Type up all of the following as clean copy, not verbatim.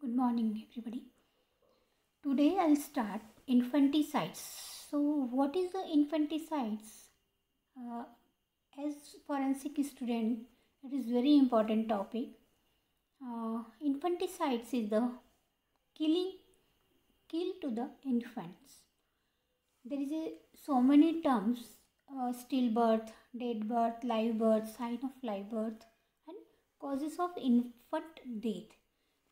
Good morning, everybody. Today I'll start infanticides. So, what is the infanticides? Uh, as forensic student, it is very important topic. Infanticides is the killing, kill to the infants. There is so many terms: stillbirth, dead birth, live birth, sign of live birth, and causes of infant death.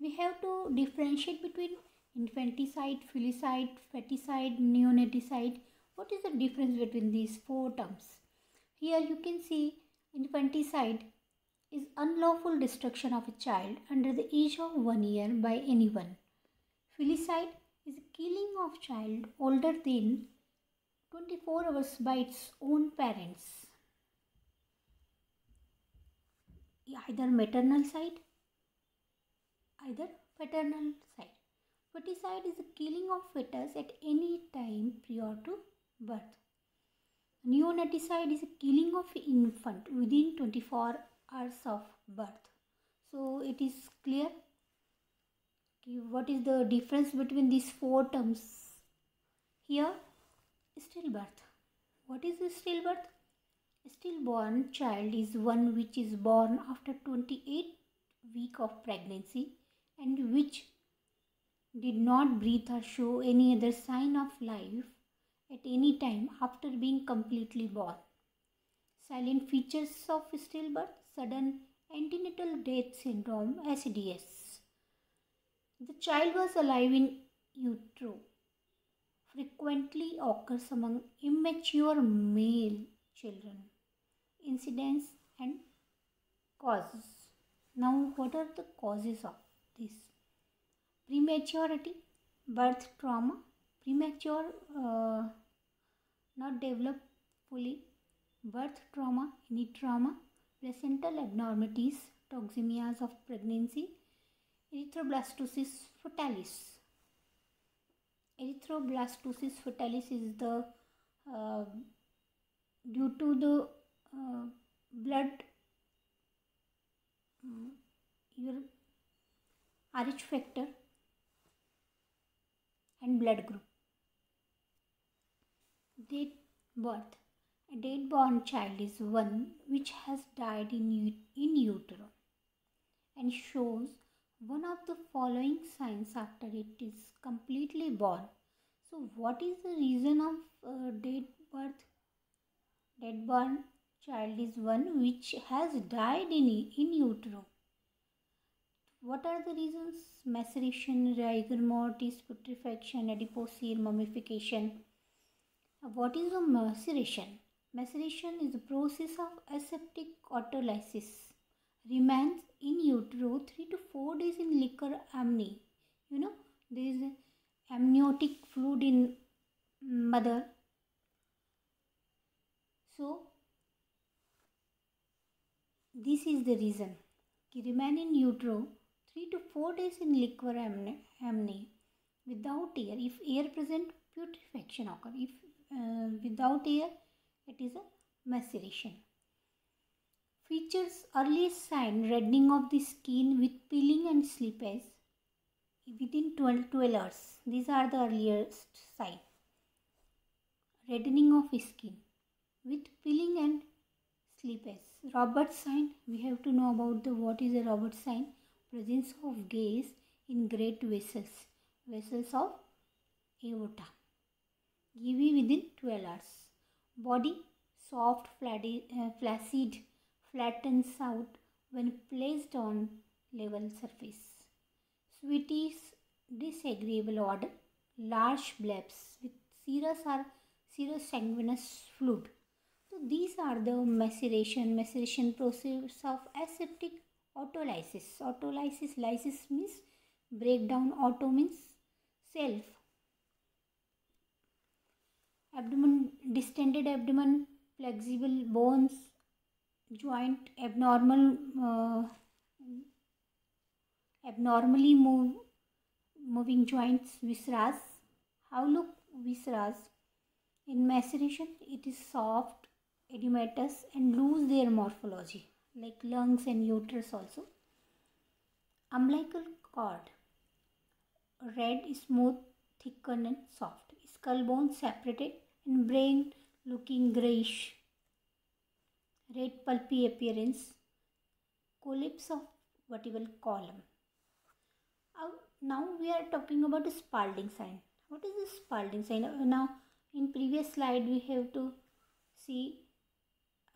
We have to differentiate between infanticide, filicide, feticide, neonaticide. What is the difference between these four terms? Here you can see infanticide is unlawful destruction of a child under the age of 1 year by anyone. Filicide is killing of child older than 24 hours by its own parents, either maternal side, either paternal side. Feticide is the killing of fetus at any time prior to birth. Neonaticide is a killing of infant within 24 hours of birth. So it is clear what is the difference between these four terms. Here, stillbirth. What is a stillbirth? A stillborn child is one which is born after 28 weeks of pregnancy and which did not breathe or show any other sign of life at any time after being completely born. Silent features of stillbirth: sudden antenatal death syndrome (SDS). The child was alive in utero. Frequently occurs among immature male children. Incidence and causes. Now, what are the causes of this? Prematurity, birth trauma, premature, not developed fully, birth trauma, any trauma, placental abnormalities, toxemias of pregnancy, erythroblastosis fetalis. Erythroblastosis fetalis is the due to the blood your Rh factor and blood group. Dead birth. A dead born child is one which has died in utero and shows one of the following signs after it is completely born. So, what is the reason of dead birth? Dead born child is one which has died in utero. What are the reasons? Maceration, rigor mortis, putrefaction, adipocere, mummification. What is a maceration? Maceration is the process of aseptic autolysis. Remains in utero 3 to 4 days in liquor amni. There is amniotic fluid in mother. So, this is the reason. Remain in utero 3 to 4 days in liquor amni without air. If air present, putrefaction occur. If without air, it is a maceration. Features: earliest sign reddening of the skin with peeling and slippage within 12 hours. These are the earliest sign. Reddening of skin with peeling and slippage. Roberts sign, we have to know about what is a Roberts sign. Presence of gas in great vessels of aorta. GV within 12 hours. Body soft, flaccid, flattens out when placed on level surface. Sweeties, disagreeable odor, large blebs with serous or serous sanguineous fluid. So these are the maceration process of aseptic autolysis. Autolysis, lysis means breakdown, auto means self. Abdomen, distended abdomen, flexible bones, joint abnormally moving joints, viscera. How look viscera? In maceration, it is soft, edematous and lose their morphology like lungs and uterus also. Umbilical cord. red, smooth, thickened and soft. Skull bone separated and brain looking grayish. Red pulpy appearance. Collapse of vertebral column. Now we are talking about the Spalding sign. What is the Spalding sign? Now in previous slide we have to see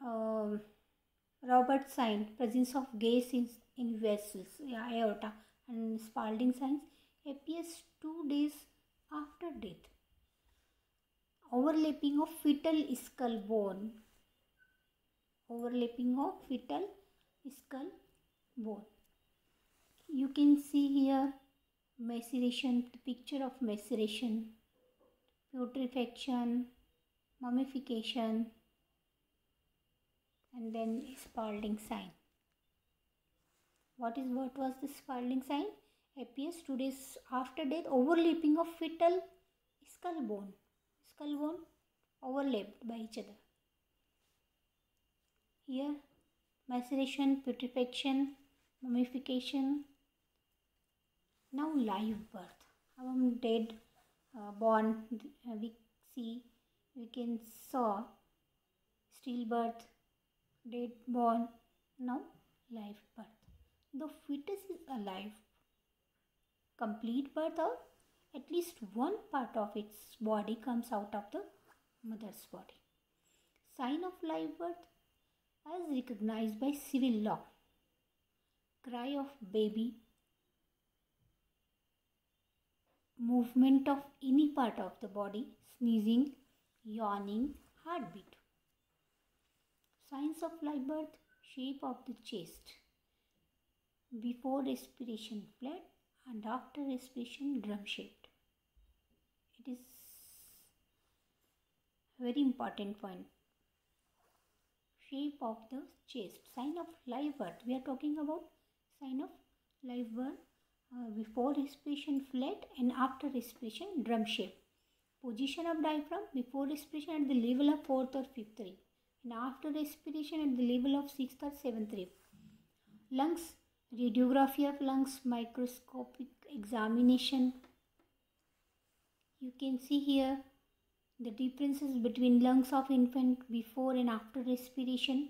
Robert sign, presence of gas in vessels, aorta, and Spalding signs appears 2 days after death. Overlapping of fetal skull bone. Overlapping of fetal skull bone. You can see here maceration, the picture of maceration, putrefaction, mummification, and then Spalding sign. What was the Spalding sign? Appears 2 days after death. Overlapping of fetal skull bone. Skull bone overlapped by each other. Here maceration, putrefaction, mummification. Now live birth. Dead born we can saw stillbirth, dead born, now live birth. The fetus is alive. Complete birth, or at least one part of its body comes out of the mother's body. Sign of live birth as recognized by civil law. Cry of baby, movement of any part of the body, sneezing, yawning, heartbeat. Signs of live birth, shape of the chest. Before respiration flat and after respiration drum shaped. It is very important point. Shape of the chest. Sign of live birth. We are talking about sign of live birth. Before respiration flat and after respiration drum shape. Position of diaphragm before respiration at the level of 4th or 5th rib and after respiration at the level of 6th or 7th rib. Lungs, radiography of lungs, microscopic examination. You can see here the differences between lungs of infant before and after respiration.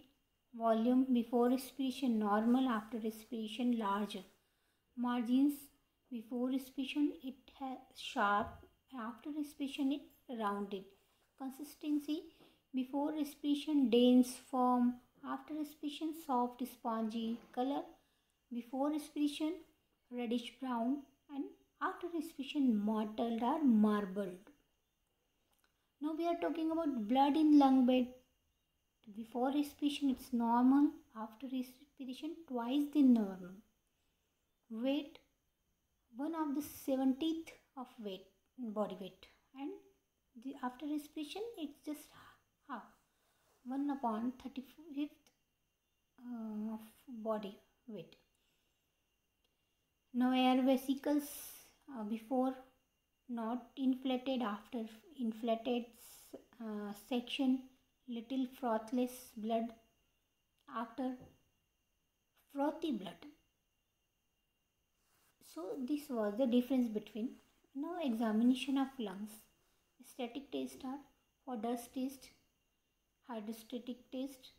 Volume before respiration normal, after respiration larger. Margins before respiration it has sharp, after respiration it rounded. Consistency before respiration dense, firm, after respiration soft, spongy. Color before respiration reddish brown and after respiration mottled or marbled. Now we are talking about blood in lung bed. Before respiration it's normal, after respiration twice the normal. Weight 1/70th of weight, body weight, and after respiration it's just half, 1/35th of body weight. Now air vesicles before not inflated, after inflated section, little frothless blood, after frothy blood. So this was the difference between. Now examination of lungs. Static tests are for dust test, hydrostatic test,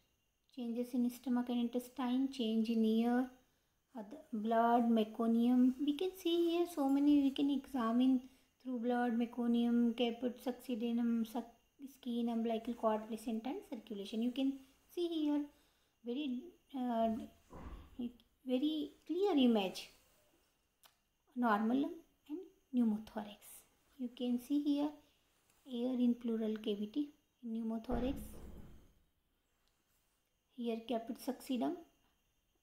changes in stomach and intestine, change in ear, blood, meconium. We can see here so many we can examine through blood, meconium, caput succedaneum, skin, umbilical cord, placenta and circulation. You can see here very clear image. Normal lung and pneumothorax. You can see here air in pleural cavity, pneumothorax. Here caput succedaneum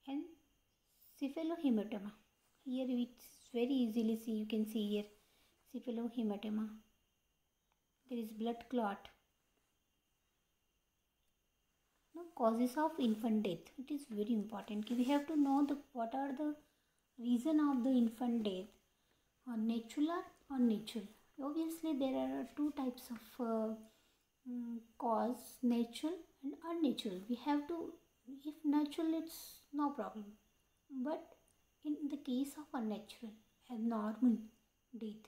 and cephalohematoma. Here it's very easily see. You can see here cephalohematoma. There is blood clot. Now causes of infant death. It is very important. We have to know what are the reason of the infant death, or natural or unnatural. Obviously there are two types of cause, natural and unnatural. We have to, if natural it's no problem, but in the case of unnatural, abnormal death.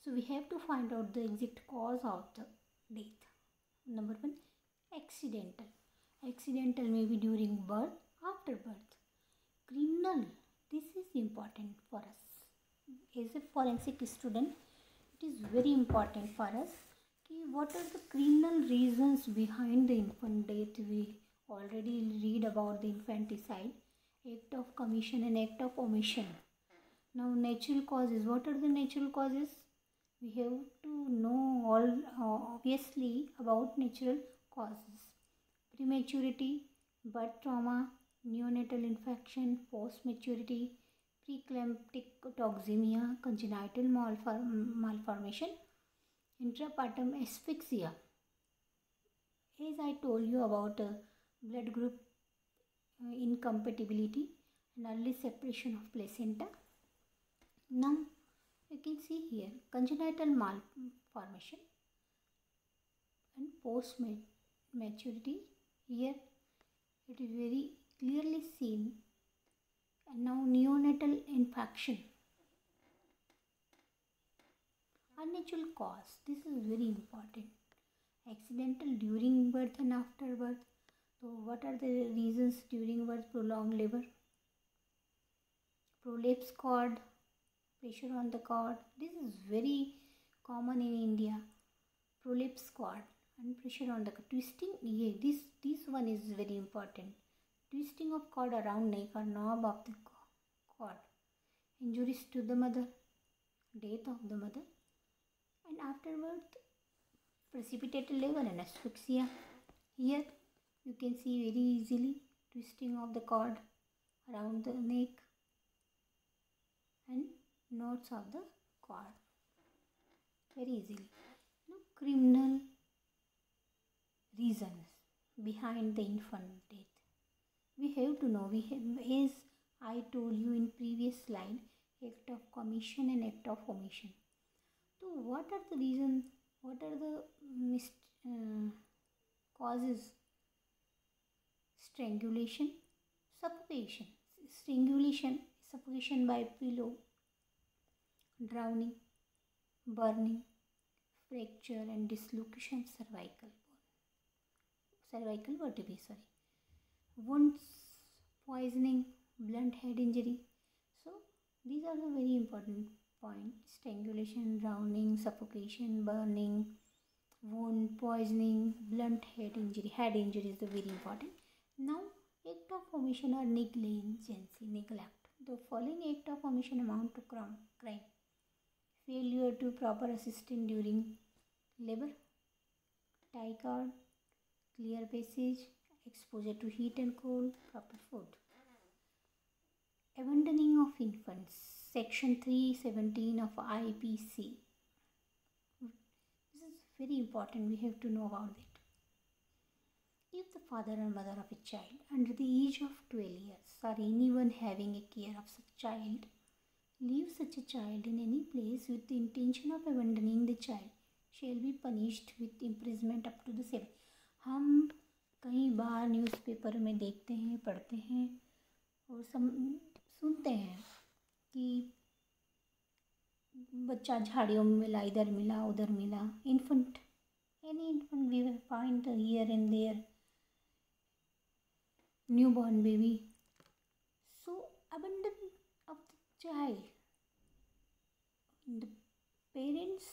So we have to find out the exact cause of the death. Number one, accidental. Accidental may be during birth, after birth. Criminal. This is important for us. As a forensic student, it is very important for us. What are the criminal reasons behind the infant death? We already read about the infanticide, act of commission and act of omission. Now natural causes. What are the natural causes? We have to know all obviously about natural causes. Prematurity, birth trauma, neonatal infection, post-maturity, preeclamptic toxemia, congenital malformation, intrapartum asphyxia. As I told you about blood group incompatibility and early separation of placenta. Now you can see here congenital malformation and post maturity. Here it is very clearly seen. And now neonatal infection. Unnatural cause. This is very important. Accidental during birth and after birth. So what are the reasons during birth? Prolonged labor, prolapse cord, pressure on the cord. This is very common in India. Prolapse cord and pressure on the cord. Twisting. Yeah, this one is very important. Twisting of cord around neck or knob of the cord. Injuries to the mother. Death of the mother. And after birth, precipitated labor and asphyxia. Here you can see very easily twisting of the cord around the neck and knots of the cord. Very easily. Now, criminal reasons behind the infant death. We have to know. As I told you in previous slide, act of commission and act of omission. So what are the reasons? What are the causes? Strangulation, suffocation. Strangulation, suffocation by pillow, drowning, burning, fracture and dislocation of cervical vertebrae. Wounds, poisoning, blunt head injury. So these are the very important points. Strangulation, drowning, suffocation, burning, wound, poisoning, blunt head injury. Head injury is very important. Now, act of omission or negligence, neglect. The following act of omission amount to crime. Failure to proper assistance during labor, tie cord, clear passage, exposure to heat and cold, proper food. Abandoning of infants, section 317 of IPC. This is very important, we have to know about it. If the father or mother of a child under the age of 12 years or anyone having a care of such child leaves such a child in any place with the intention of abandoning the child shall be punished with imprisonment up to the 7. हम कई बार newspaper में देखते हैं, पढ़ते हैं और सुनते हैं कि बच्चा झाड़ियों में मिला, इधर मिला, उधर मिला. Infant, any infant we will find here and there. Newborn baby. So abandon of the child. The parents,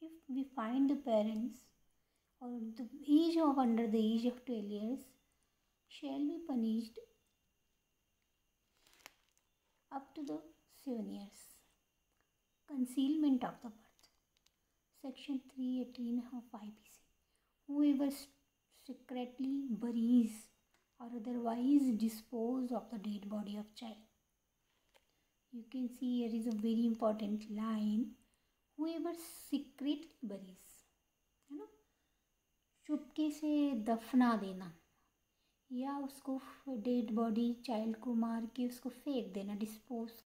if we find the parents or the age of under the age of 12 years, shall be punished up to the 7 years. Concealment of the birth. Section 318 of IPC. Whoever secretly buries or otherwise dispose of the dead body of child. You can see here is a very important line. Whoever secretly buries, है ना, चुपके से दफना देना या उसको dead body child को मार के उसको फेंक देना, डिस्पोज